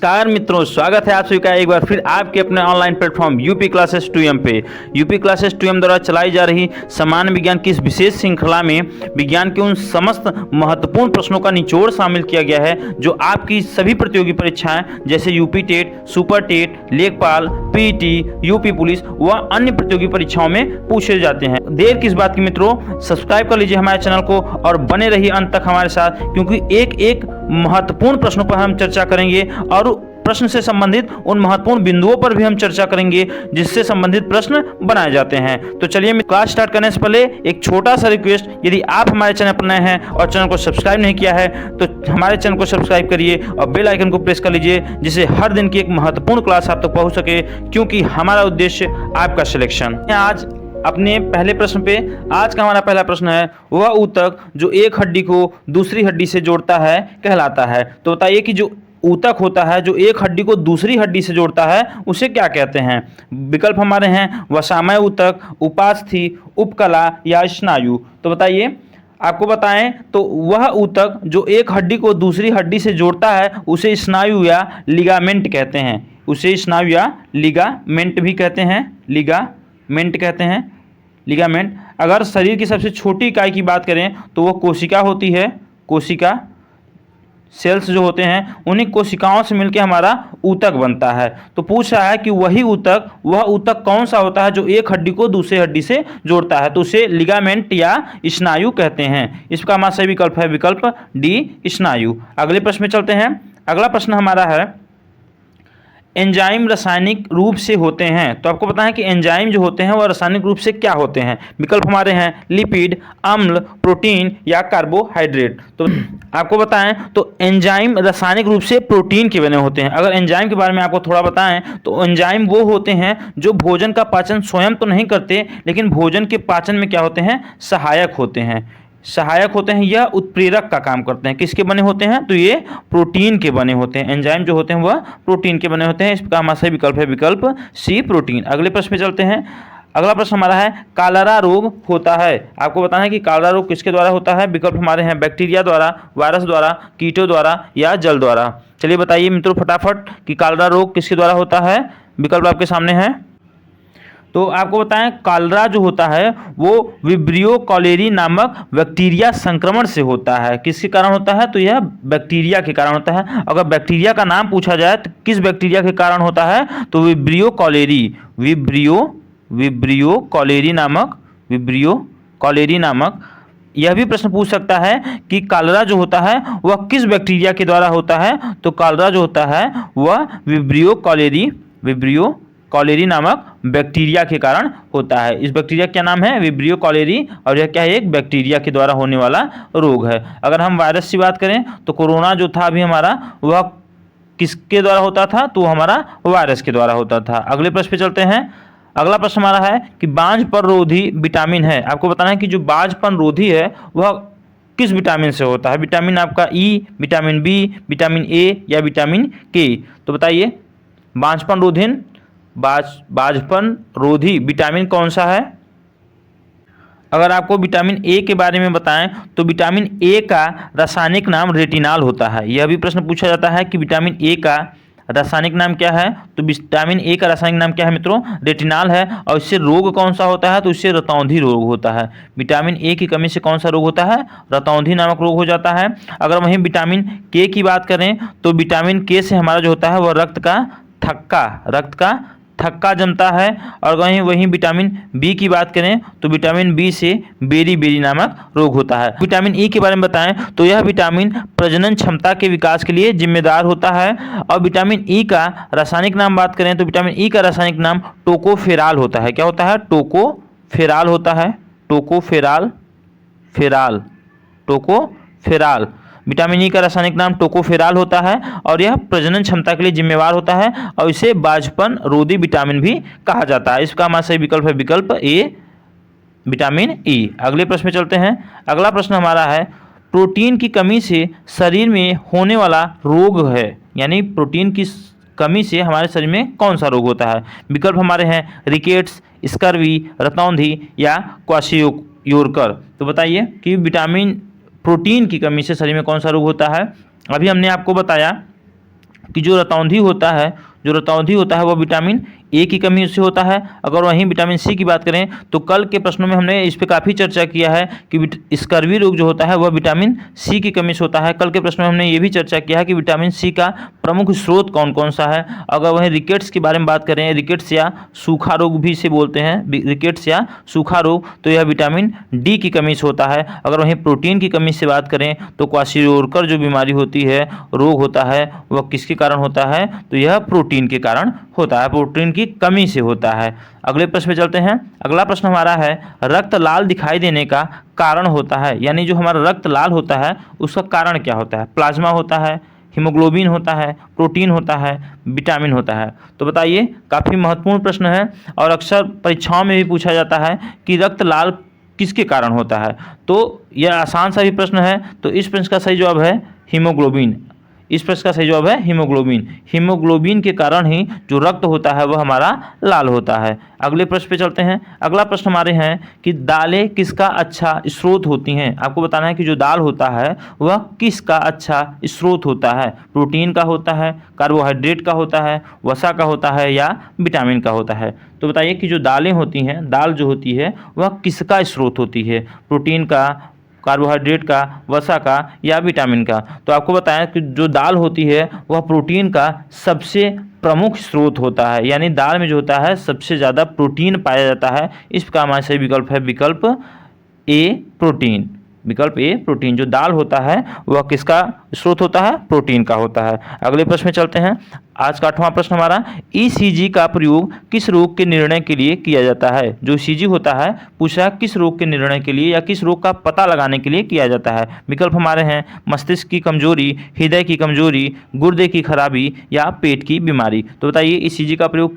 नमस्कार मित्रों, स्वागत है आप सभी का एक बार फिर आपके अपने online platform UP classes 2M पे। यूपी क्लासेस 2M द्वारा चलाई जा रही सामान्य विज्ञान की इस विशेष श्रृंखला में विज्ञान के उन समस्त महत्वपूर्ण प्रश्नों का निचोड़ शामिल किया गया है जो आपकी सभी प्रतियोगी परीक्षाएं जैसे यूपी टेट, सुपर टेट, लेखपाल, पीटी, यूपी पुलिस व अन्य प्रतियोगी परीक्षाओं में पूछे जाते हैं। देर किस बात की मित्रों, सब्सक्राइब कर लीजिए हमारे चैनल को और बने रहिए अंत तक हमारे साथ, क्योंकि एक एक महत्वपूर्ण प्रश्नों पर हम चर्चा करेंगे और प्रश्न से संबंधित उन महत्वपूर्ण बिंदुओं पर भी हम चर्चा करेंगे जिससे संबंधित प्रश्न बनाए जाते हैं। तो चलिए क्लास स्टार्ट करने से पहले एक छोटा सा रिक्वेस्ट, यदि आप हमारे चैनल पर नए हैं और चैनल को सब्सक्राइब नहीं किया है तो हमारे चैनल को सब्सक्राइब करिए और बेल आइकन को प्रेस कर लीजिए, जिससे हर दिन की एक महत्वपूर्ण क्लास आप तक पहुंच सके, क्योंकि हमारा उद्देश्य आपका सिलेक्शन। आज अपने पहले प्रश्न पे, आज का हमारा पहला प्रश्न है, वह ऊतक जो एक हड्डी को दूसरी हड्डी से जोड़ता है कहलाता है। तो बताइए कि जो ऊतक होता है जो एक हड्डी को दूसरी हड्डी से जोड़ता है उसे क्या कहते हैं। विकल्प हमारे हैं वसामय ऊतक, उपास्थि, उपकला या स्नायु। तो बताइए, आपको बताएं तो वह ऊतक जो एक हड्डी को दूसरी हड्डी से जोड़ता है उसे स्नायु या लिगामेंट कहते हैं। उसे स्नायु या लिगामेंट भी कहते हैं, लिगामेंट कहते हैं, लिगामेंट। अगर शरीर की सबसे छोटी इकाई की बात करें तो वह कोशिका होती है। कोशिका, सेल्स जो होते हैं, उन्हीं कोशिकाओं से मिलकर हमारा ऊतक बनता है। तो पूछ रहा है कि वही ऊतक, वह ऊतक कौन सा होता है जो एक हड्डी को दूसरे हड्डी से जोड़ता है, तो उसे लिगामेंट या स्नायु कहते हैं। इसका हमारा सही विकल्प है विकल्प डी, स्नायु। अगले प्रश्न में चलते हैं। अगला प्रश्न हमारा है, एंजाइम रासायनिक रूप से होते हैं। तो आपको पता है कि एंजाइम जो होते हैं वह रासायनिक रूप से क्या होते हैं। विकल्प हमारे हैं लिपिड, अम्ल, प्रोटीन या कार्बोहाइड्रेट। तो आपको बताएं तो एंजाइम रासायनिक रूप से प्रोटीन के बने होते हैं। अगर एंजाइम के बारे में आपको थोड़ा बताएं तो एंजाइम वो होते हैं जो भोजन का पाचन स्वयं तो नहीं करते, लेकिन भोजन के पाचन में क्या होते हैं, सहायक होते हैं, सहायक होते हैं या उत्प्रेरक का काम करते हैं। किसके बने होते हैं, तो ये प्रोटीन के बने होते हैं। एंजाइम जो होते हैं वह प्रोटीन के बने होते हैं। इसका हमारा सही विकल्प है विकल्प सी, प्रोटीन। अगले प्रश्न पे चलते हैं। अगला प्रश्न हमारा है, कालरा रोग होता है। आपको बताना है कि कालरा रोग किसके द्वारा होता है। विकल्प हमारे हैं बैक्टीरिया द्वारा, वायरस द्वारा, कीटों द्वारा या जल द्वारा। चलिए बताइए मित्रों फटाफट कि कालरा रोग किसके द्वारा होता है। विकल्प आपके सामने है। तो आपको बताएं, कालरा जो होता है वो विब्रियो कॉलेरी नामक बैक्टीरिया संक्रमण से होता है। किसके कारण होता है, तो यह बैक्टीरिया के कारण होता है। अगर बैक्टीरिया का नाम पूछा जाए तो किस बैक्टीरिया के कारण होता है, तो विब्रियो कॉलेरी, विब्रियो कॉलेरी नामक। यह भी प्रश्न पूछ सकता है कि कालरा जो होता है वह किस बैक्टीरिया के द्वारा होता है। तो कालरा जो होता है वह विब्रियो कॉलेरी नामक बैक्टीरिया के कारण होता है। इस बैक्टीरिया का क्या नाम है, विब्रियो कॉलेरी, और यह क्या है, एक बैक्टीरिया के द्वारा होने वाला रोग है। अगर हम वायरस की बात करें तो कोरोना जो था अभी हमारा, वह किसके द्वारा होता था, तो हमारा वायरस के द्वारा होता था। अगले प्रश्न पे चलते हैं। अगला प्रश्न हमारा है कि बांझपन रोधी विटामिन है। आपको बताना है कि जो बांझपन रोधी है वह किस विटामिन से होता है। विटामिन आपका ई, विटामिन बी, विटामिन ए या विटामिन के। तो बताइए, बांझपन रोधी विटामिन कौन सा है। अगर आपको विटामिन ए के बारे में बताएं तो विटामिन ए का रासायनिक नाम रेटिनॉल होता है। यह भी प्रश्न पूछा जाता है कि विटामिन ए का रासायनिक नाम क्या है। तो विटामिन ए का रासायनिक नाम क्या है मित्रों, रेटिनॉल है। और इससे रोग कौन सा होता है, तो इससे रतौंधी रोग होता है। विटामिन ए की कमी से कौन सा रोग होता है, रतौंधी नामक रोग हो जाता है। अगर वहीं विटामिन के की बात करें तो विटामिन के से हमारा जो होता है वह रक्त का थक्का जमता है। और वहीं विटामिन बी की बात करें तो विटामिन बी से बेरी नामक रोग होता है। विटामिन ई के बारे में बताएं तो यह विटामिन प्रजनन क्षमता के विकास के लिए जिम्मेदार होता है। और विटामिन ई का रासायनिक नाम बात करें तो विटामिन ई का रासायनिक नाम टोकोफेराल होता है। क्या होता है, टोकोफेराल होता है, टोकोफेराल। विटामिन ई का रासायनिक नाम टोकोफेराल होता है और यह प्रजनन क्षमता के लिए जिम्मेवार होता है और इसे बांझपन रोधी विटामिन भी कहा जाता है। इसका हमारा सही विकल्प है विकल्प ए, विटामिन ई। अगले प्रश्न में चलते हैं। अगला प्रश्न हमारा है, प्रोटीन की कमी से शरीर में होने वाला रोग है, यानी प्रोटीन की कमी से हमारे शरीर में कौन सा रोग होता है। विकल्प हमारे हैं रिकेट्स, स्कर्वी, रतौंधी या क्वाशियोकर। तो बताइए कि प्रोटीन की कमी से शरीर में कौन सा रोग होता है। अभी हमने आपको बताया कि जो रतौंधी होता है वह विटामिन ए की कमी से होता है। अगर वहीं विटामिन सी की बात करें तो कल के प्रश्नों में हमने इस पर काफ़ी चर्चा किया है कि स्कर्वी रोग जो होता है वह विटामिन सी की कमी से होता है। कल के प्रश्नों में हमने ये भी चर्चा किया है कि विटामिन सी का प्रमुख स्रोत कौन कौन सा है। अगर वहीं रिकेट्स के बारे में बात करें, रिकेट्स या सूखा रोग भी इसे बोलते हैं, रिकेट्स या सूखा रोग, तो यह विटामिन डी की कमी से होता है। अगर वहीं प्रोटीन की कमी से बात करें तो क्वाशियोरकर जो बीमारी होती है, रोग होता है, वह किसके कारण होता है, तो यह प्रोटीन के कारण होता है, प्रोटीन की कमी से होता है। अगले प्रश्न पे चलते हैं। अगला प्रश्न हमारा है रक्त लाल दिखाई देने का कारण होता है, यानी जो हमारा रक्त लाल होता है उसका कारण क्या होता है। प्लाज्मा होता है, हीमोग्लोबिन होता है, प्रोटीन होता है, विटामिन होता है। तो बताइए, काफ़ी महत्वपूर्ण प्रश्न है और अक्सर परीक्षाओं में भी पूछा जाता है कि रक्त लाल किसके कारण होता है। तो यह आसान सा भी प्रश्न है, तो इस प्रश्न का सही जवाब है हीमोग्लोबिन। इस प्रश्न का सही जवाब है हीमोग्लोबिन। हीमोग्लोबिन के कारण ही जो रक्त होता है वह हमारा लाल होता है। अगले प्रश्न पे चलते हैं। अगला प्रश्न हमारे हैं कि दालें किसका अच्छा स्रोत होती हैं। आपको बताना है कि जो दाल होता है वह किसका अच्छा स्रोत होता है। प्रोटीन का होता है, कार्बोहाइड्रेट का होता है, वसा का होता है या विटामिन का होता है। तो बताइए कि जो दालें होती हैं, दाल जो होती है वह किसका स्रोत होती है। प्रोटीन का, कार्बोहाइड्रेट का, वसा का या विटामिन का। तो आपको बताएं कि जो दाल होती है वह प्रोटीन का सबसे प्रमुख स्रोत होता है, यानी दाल में जो होता है सबसे ज़्यादा प्रोटीन पाया जाता है। इसका हमारा सही विकल्प है विकल्प ए, प्रोटीन। विकल्प ए, प्रोटीन। जो दाल होता है वह किसका स्रोत होता है, प्रोटीन का होता है। अगले प्रश्न में चलते हैं। आज का 8वां प्रश्न हमारा, ईसीजी का प्रयोग किस रोग के निर्णय के लिए किया जाता है। जो ईसीजी होता है पूछा किस रोग के निर्णय के लिए या किस रोग का पता लगाने के लिए किया जाता है। विकल्प हमारे हैं मस्तिष्क की कमजोरी, हृदय की कमजोरी, गुर्दे की खराबी या पेट की बीमारी। तो बताइए ईसीजी का प्रयोग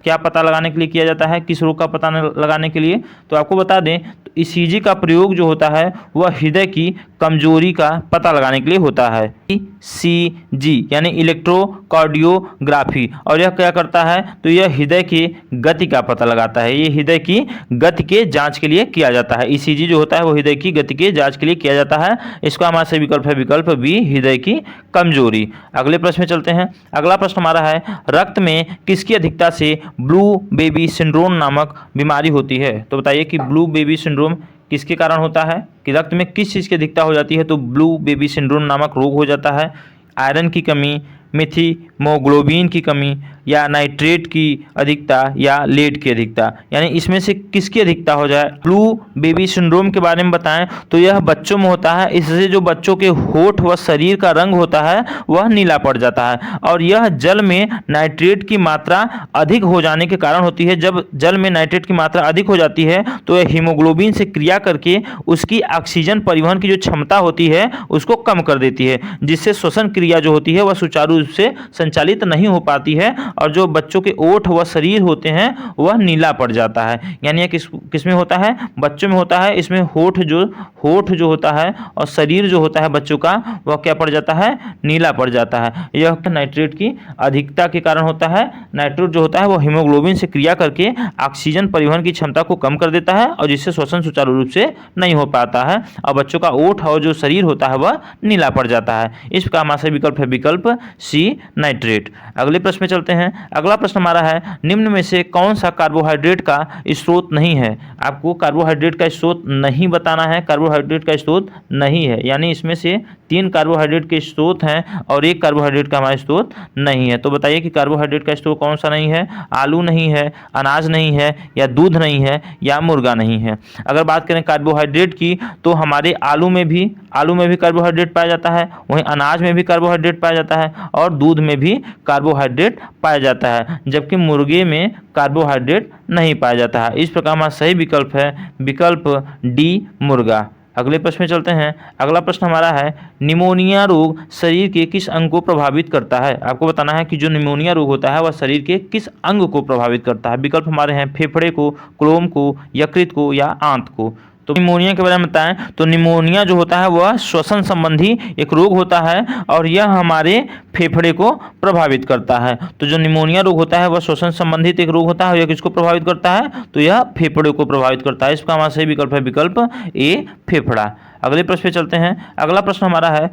क्या पता लगाने के लिए किया जाता है, किस रोग का पता लगाने के लिए। तो आपको बता दें तो ईसीजी का प्रयोग जो होता है वह हृदय की कमजोरी का पता लगाने के लिए होता है। ईसीजी यानी इलेक्ट्रोकार्डियोग्राफी। और यह क्या करता है, तो यह हृदय की गति का पता लगाता है। ये हृदय की गति के जांच के लिए किया जाता है। ईसीजी जो होता है वो हृदय की गति के जांच के लिए किया जाता है। इसका हमारा सही विकल्प है विकल्प बी, हृदय की कमजोरी। अगले प्रश्न में चलते हैं। अगला प्रश्न हमारा है रक्त में किसकी अधिकता से ब्लू बेबी सिंड्रोम नामक बीमारी होती है। तो बताइए कि ब्लू बेबी सिंड्रोम किसके कारण होता है, कि रक्त में किस चीज़ की अधिकता हो जाती है। तो ब्लू बेबी सिंड्रोम नामक रोग हो जाता है। आयरन की कमी, मिथिमोग्लोबिन की कमी या नाइट्रेट की अधिकता या लेड की अधिकता, यानी इसमें से किसकी अधिकता हो जाए। ब्लू बेबी सिंड्रोम के बारे में बताएं तो यह बच्चों में होता है। इससे जो बच्चों के होठ व शरीर का रंग होता है वह नीला पड़ जाता है और यह जल में नाइट्रेट की मात्रा अधिक हो जाने के कारण होती है। जब जल में नाइट्रेट की मात्रा अधिक हो जाती है तो यह हीमोग्लोबिन से क्रिया करके उसकी ऑक्सीजन परिवहन की जो क्षमता होती है उसको कम कर देती है, जिससे श्वसन क्रिया जो होती है वह सुचारू रूप से संचालित नहीं हो पाती है और जो बच्चों के ओठ व शरीर होते हैं वह नीला पड़ जाता है। यानी यह किस में होता है, बच्चों में होता है। इसमें होठ जो होता है और शरीर जो होता है बच्चों का वह क्या पड़ जाता है, नीला पड़ जाता है। यह नाइट्रेट की अधिकता के कारण होता है। नाइट्रेट जो होता है वह हीमोग्लोबिन से क्रिया करके ऑक्सीजन परिवहन की क्षमता को कम कर देता है और जिससे श्वसन सुचारू रूप से नहीं हो पाता है और बच्चों का ओठ और जो शरीर होता है वह नीला पड़ जाता है। इसका हमारा सही विकल्प है विकल्प सी, नाइट्रेट। अगले प्रश्न में चलते हैं। अगला प्रश्न हमारा है निम्न में से कौन सा कार्बोहाइड्रेट का स्रोत नहीं है। आपको कार्बोहाइड्रेट का स्रोत नहीं बताना है। कार्बोहाइड्रेट का स्रोत नहीं है, यानी इसमें से 3 कार्बोहाइड्रेट के स्रोत हैं और 1 कार्बोहाइड्रेट का हमारा स्रोत नहीं है। तो बताइए कि कार्बोहाइड्रेट का स्रोत कौन सा नहीं है। आलू नहीं है, अनाज नहीं है या दूध नहीं है या मुर्गा नहीं है। अगर बात करें कार्बोहाइड्रेट की तो हमारे आलू में भी कार्बोहाइड्रेट पाया जाता है, वहीं अनाज में भी कार्बोहाइड्रेट पाया जाता है और दूध में भी कार्बोहाइड्रेट पाया जाता है, जबकि मुर्गे में कार्बोहाइड्रेट नहीं पाया जाता है। इस प्रकार हमारा सही विकल्प है विकल्प डी, मुर्गा। अगले प्रश्न में चलते हैं। अगला प्रश्न हमारा है निमोनिया रोग शरीर के किस अंग को प्रभावित करता है। आपको बताना है कि जो निमोनिया रोग होता है वह शरीर के किस अंग को प्रभावित करता है। विकल्प हमारे हैं फेफड़े को, क्लोम को, यकृत को या आंत को। तो निमोनिया के बारे में बताएं तो निमोनिया जो होता है वह श्वसन संबंधी एक रोग होता है और यह हमारे फेफड़े को प्रभावित करता है। तो जो निमोनिया रोग होता है वह श्वसन संबंधित एक रोग होता है। यह किसको प्रभावित करता है, तो यह फेफड़े को प्रभावित करता है। इसका हमारा सही विकल्प है विकल्प ए, फेफड़ा। अगले प्रश्न पे चलते हैं। अगला प्रश्न हमारा है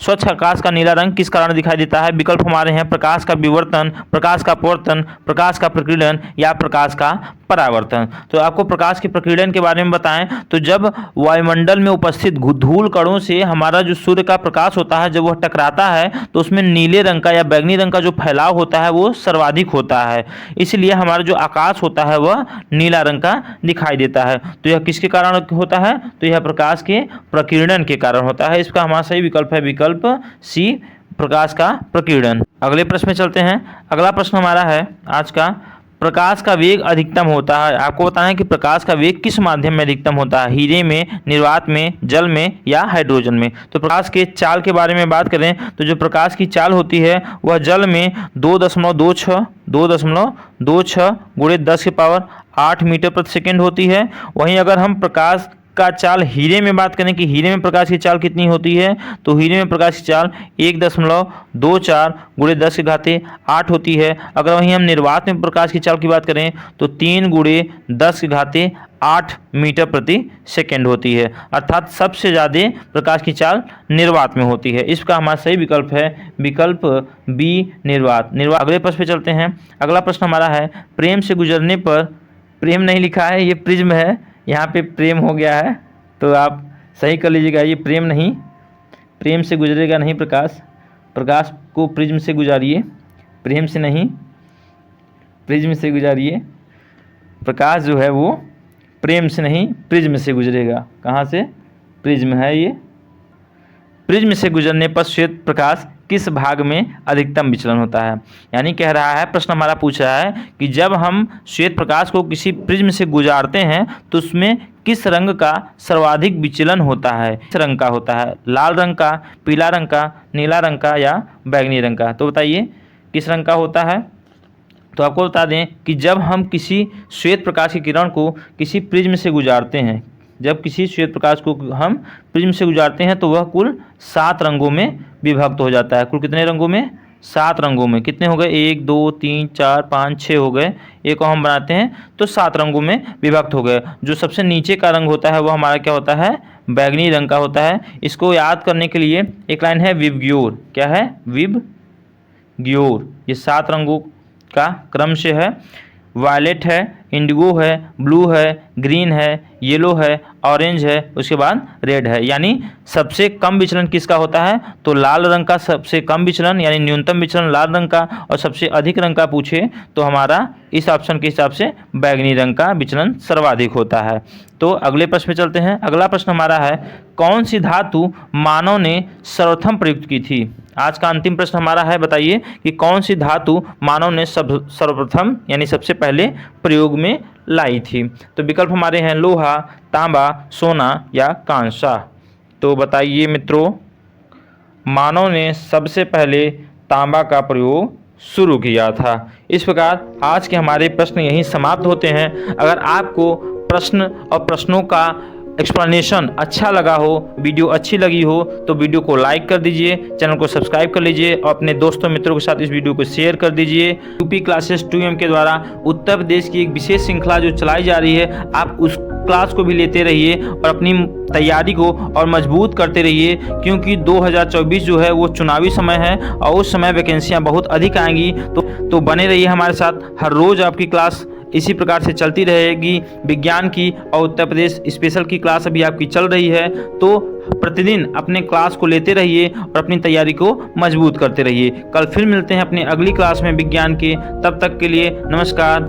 स्वच्छ आकाश का नीला रंग किस कारण दिखाई देता है? विकल्प हमारे हैं प्रकाश का विवर्तन, प्रकाश का अपवर्तन, प्रकाश का प्रकीर्णन या प्रकाश का परावर्तन। तो आपको प्रकाश के प्रकीर्णन के बारे में बताएं तो जब वायुमंडल में उपस्थित धूल कणों से हमारा जो सूर्य का प्रकाश होता है, जब वह टकराता है तो उसमें नीले रंग का या बैंगनी रंग का जो फैलाव होता है वो सर्वाधिक होता है, इसलिए हमारा जो आकाश होता है वह नीला रंग का दिखाई देता है। तो यह किसके कारण होता है? तो यह प्रकाश के प्रकीर्णन के कारण होता है। इसका हमारा सही विकल्प है विकल्प सी, प्रकाश का प्रकीर्णन। अगले प्रश्न में चलते हैं। अगला प्रश्न हमारा है आज का, प्रकाश का वेग अधिकतम होता है। आपको बताना है कि प्रकाश का वेग किस माध्यम में अधिकतम होता है? हीरे में, निर्वात में, जल में या हाइड्रोजन में? तो प्रकाश के चाल के बारे में बात करें तो जो प्रकाश की चाल होती है वह जल में 2.26 गुणे 10⁸ मीटर प्रति सेकेंड होती है। वहीं अगर हम प्रकाश का चाल हीरे में बात करें कि हीरे में प्रकाश की चाल कितनी होती है, तो हीरे में प्रकाश की चाल 1.24 गुणे 10⁸ होती है। अगर वहीं हम निर्वात में प्रकाश की चाल की बात करें तो 3 गुणे 10⁸ मीटर प्रति सेकेंड होती है, अर्थात सबसे ज़्यादा प्रकाश की चाल निर्वात में होती है। इसका हमारा सही विकल्प है विकल्प बी, निर्वात। अगले प्रश्न पे चलते हैं। अगला प्रश्न हमारा है, प्रेम से गुजरने पर, प्रेम नहीं लिखा है, ये प्रिज्म है, यहाँ पे प्रेम हो गया है तो आप सही कर लीजिएगा, ये प्रेम नहीं, प्रेम से गुजरेगा नहीं प्रकाश, प्रकाश को प्रिज्म से गुजारिए, प्रेम से नहीं प्रिज्म से गुजारिए। प्रकाश जो है वो प्रेम से नहीं प्रिज्म से गुजरेगा। कहाँ से? प्रिज्म है ये। प्रिज्म से गुजरने पर श्वेत प्रकाश किस भाग में अधिकतम विचलन होता है? यानी कह रहा है, प्रश्न हमारा पूछ रहा है कि जब हम श्वेत प्रकाश को किसी प्रिज्म से गुजारते हैं तो उसमें किस रंग का सर्वाधिक विचलन होता है? किस रंग का होता है? लाल रंग का, पीला रंग का, नीला रंग का या बैंगनी रंग का? तो बताइए किस रंग का होता है? तो आपको बता दें कि जब हम किसी श्वेत प्रकाश की किरण को किसी प्रिज्म से गुजारते हैं, जब किसी श्वेत प्रकाश को हम प्रिज्म से गुजारते हैं तो वह कुल 7 रंगों में विभक्त हो जाता है। कुल कितने रंगों में? 7 रंगों में। कितने हो गए? 1 2 3 4 5 6 हो गए। एक और हम बनाते हैं तो 7 रंगों में विभक्त हो गए। जो सबसे नीचे का रंग होता है वह हमारा क्या होता है? बैंगनी रंग का होता है। इसको याद करने के लिए एक लाइन है विबग्योर। क्या है? विबग्योर। ये 7 रंगों का क्रम से है। वायलेट है, इंडिगो है, ब्लू है, ग्रीन है, येलो है, ऑरेंज है, उसके बाद रेड है। यानी सबसे कम विचलन किसका होता है? तो लाल रंग का सबसे कम विचलन, यानी न्यूनतम विचलन लाल रंग का, और सबसे अधिक रंग का पूछे तो हमारा इस ऑप्शन के हिसाब से बैंगनी रंग का विचलन सर्वाधिक होता है। तो अगले प्रश्न पे चलते हैं। अगला प्रश्न हमारा है, कौन सी धातु मानव ने सर्वप्रथम प्रयुक्त की थी? आज का अंतिम प्रश्न हमारा है, बताइए कि कौन सी धातु मानव ने सर्वप्रथम यानी सबसे पहले प्रयोग में लाई थी? तो विकल्प हमारे हैं लोहा, तांबा, सोना या कांसा। तो बताइए मित्रों, मानव ने सबसे पहले तांबा का प्रयोग शुरू किया था। इस प्रकार आज के हमारे प्रश्न यहीं समाप्त होते हैं। अगर आपको प्रश्न और प्रश्नों का एक्सप्लेनेशन अच्छा लगा हो, वीडियो अच्छी लगी हो तो वीडियो को लाइक कर दीजिए, चैनल को सब्सक्राइब कर लीजिए और अपने दोस्तों मित्रों के साथ इस वीडियो को शेयर कर दीजिए। यूपी क्लासेस 2M के द्वारा उत्तर प्रदेश की एक विशेष श्रृंखला जो चलाई जा रही है, आप उस क्लास को भी लेते रहिए और अपनी तैयारी को और मजबूत करते रहिए, क्योंकि 2024 जो है वो चुनावी समय है और उस समय वैकेंसियाँ बहुत अधिक आएंगी। तो बने रहिए हमारे साथ। हर रोज़ आपकी क्लास इसी प्रकार से चलती रहेगी। विज्ञान की और उत्तर प्रदेश स्पेशल की क्लास अभी आपकी चल रही है, तो प्रतिदिन अपने क्लास को लेते रहिए और अपनी तैयारी को मजबूत करते रहिए। कल फिर मिलते हैं अपनी अगली क्लास में विज्ञान के। तब तक के लिए नमस्कार।